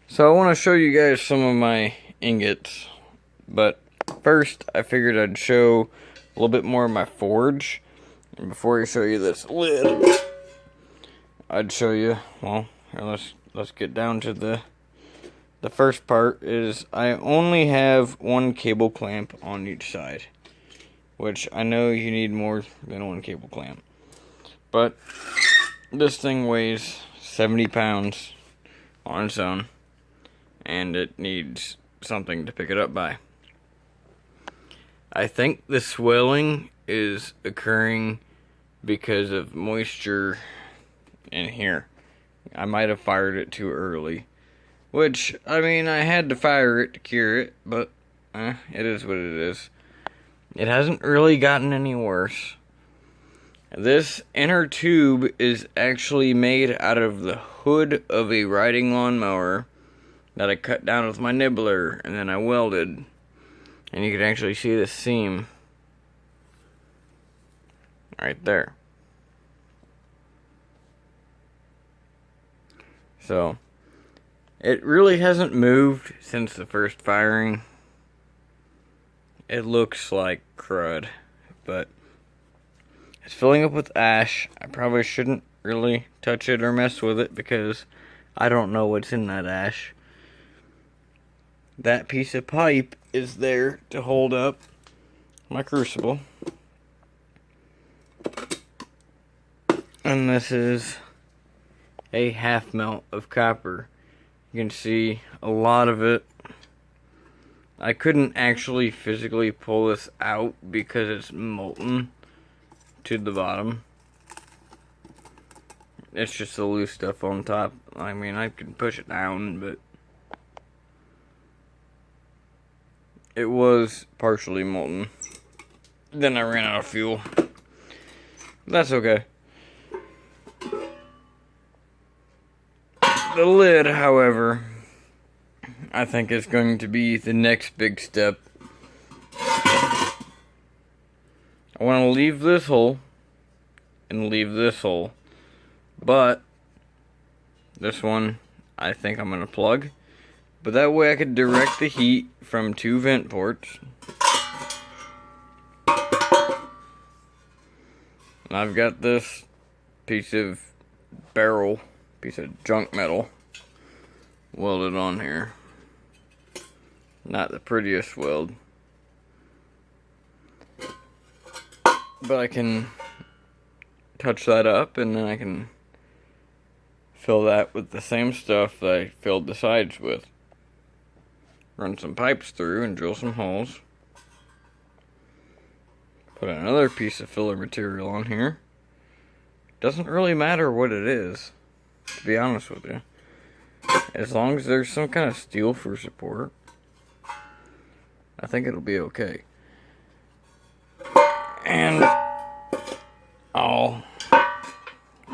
So I want to show you guys some of my ingots, but first I figured I'd show a little bit more of my forge. And before I show you this lid, I'd show you, well, here, let's get down to the first part. Is I only have one cable clamp on each side, which I know you need more than one cable clamp, but this thing weighs 70 pounds on its own, and it needs something to pick it up by. I think the swelling is occurring because of moisture in here. I might have fired it too early, which, I mean, I had to fire it to cure it, but it is what it is. It hasn't really gotten any worse. This inner tube is actually made out of the hood of a riding lawnmower that I cut down with my nibbler and then I welded. And you can actually see the seam right there. So, it really hasn't moved since the first firing. It looks like crud, but it's filling up with ash. I probably shouldn't really touch it or mess with it because I don't know what's in that ash. That piece of pipe is there to hold up my crucible. And this is a half melt of copper. You can see a lot of it. I couldn't actually physically pull this out because it's molten to the bottom. It's just the loose stuff on top. I mean, I can push it down, but it was partially molten. Then I ran out of fuel. That's okay. The lid, however, I think is going to be the next big step. I want to leave this hole and leave this hole, but this one I think I'm going to plug, but that way I could direct the heat from two vent ports. And I've got this piece of junk metal welded on here. Not the prettiest weld, but I can touch that up and then I can fill that with the same stuff that I filled the sides with. Run some pipes through and drill some holes. Put another piece of filler material on here. Doesn't really matter what it is, to be honest with you. As long as there's some kind of steel for support, I think it'll be okay. And I'll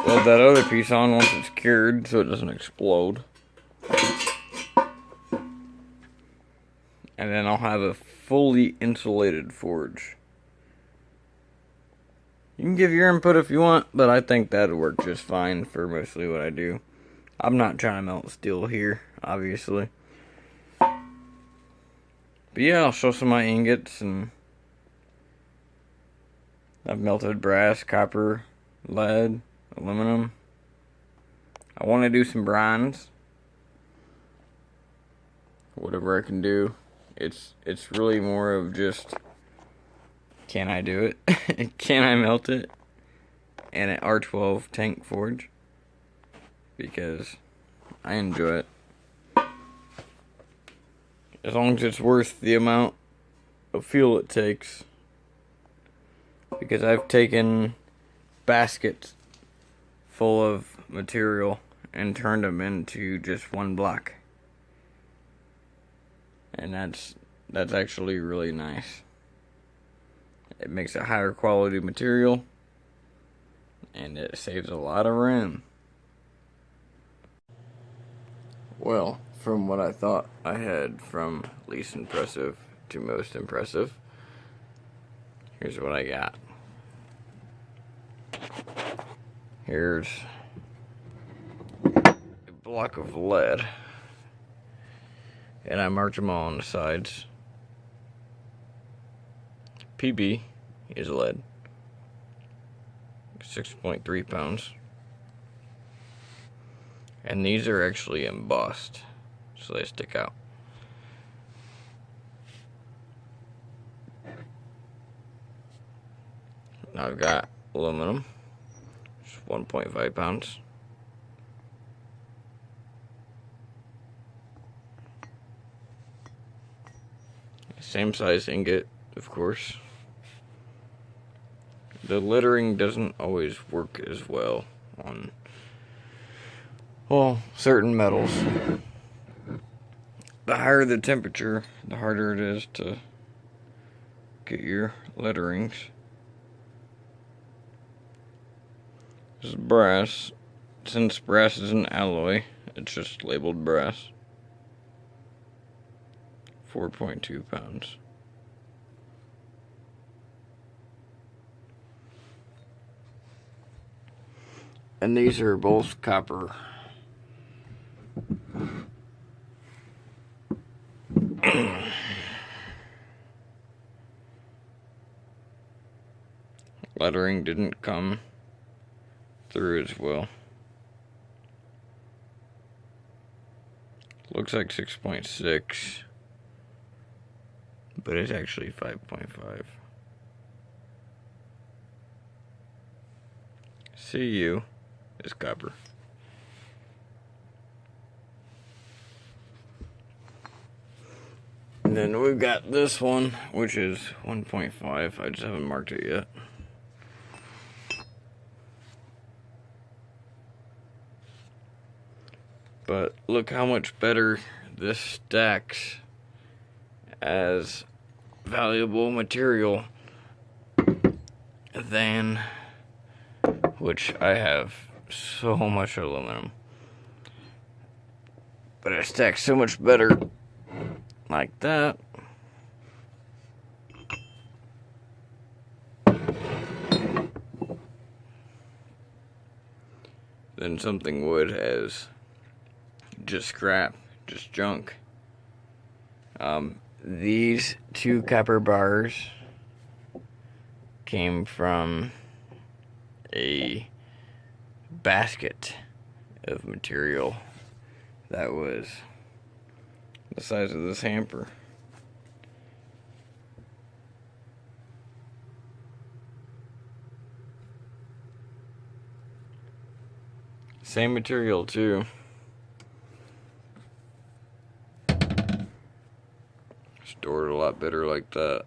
weld that other piece on once it's cured so it doesn't explode. And then I'll have a fully insulated forge. You can give your input if you want, but I think that'll work just fine for mostly what I do. I'm not trying to melt steel here, obviously. But yeah, I'll show some of my ingots, and I've melted brass, copper, lead, aluminum. I want to do some bronze. Whatever I can do. It's really more of just, can I do it? Can I melt it? And an R12 tank forge. Because I enjoy it. As long as it's worth the amount of fuel it takes. Because I've taken baskets full of material and turned them into just one block. And that's actually really nice. It makes a higher quality material, and it saves a lot of room. Well, from what I thought I had from least impressive to most impressive, here's what I got. Here's a block of lead. and I marked them all on the sides. PB is lead, 6.3 pounds. And these are actually embossed, so they stick out. Now I've got aluminum, it's 1.5 pounds. Same size ingot, of course. The lettering doesn't always work as well on, well, certain metals. The higher the temperature, the harder it is to get your letterings. This is brass. Since brass is an alloy, it's just labeled brass. 4.2 pounds. And these are both copper. Lettering didn't come through as well. Looks like 6.6, but it's actually 5.5. CU is copper. And then we've got this one, which is 1.5. I just haven't marked it yet. But look how much better this stacks as valuable material than, which I have so much aluminum. But it stacks so much better like that. Than something wood has just scrap, just junk. These two copper bars came from a basket of material that was the size of this hamper. Same material too. Stored a lot better like that.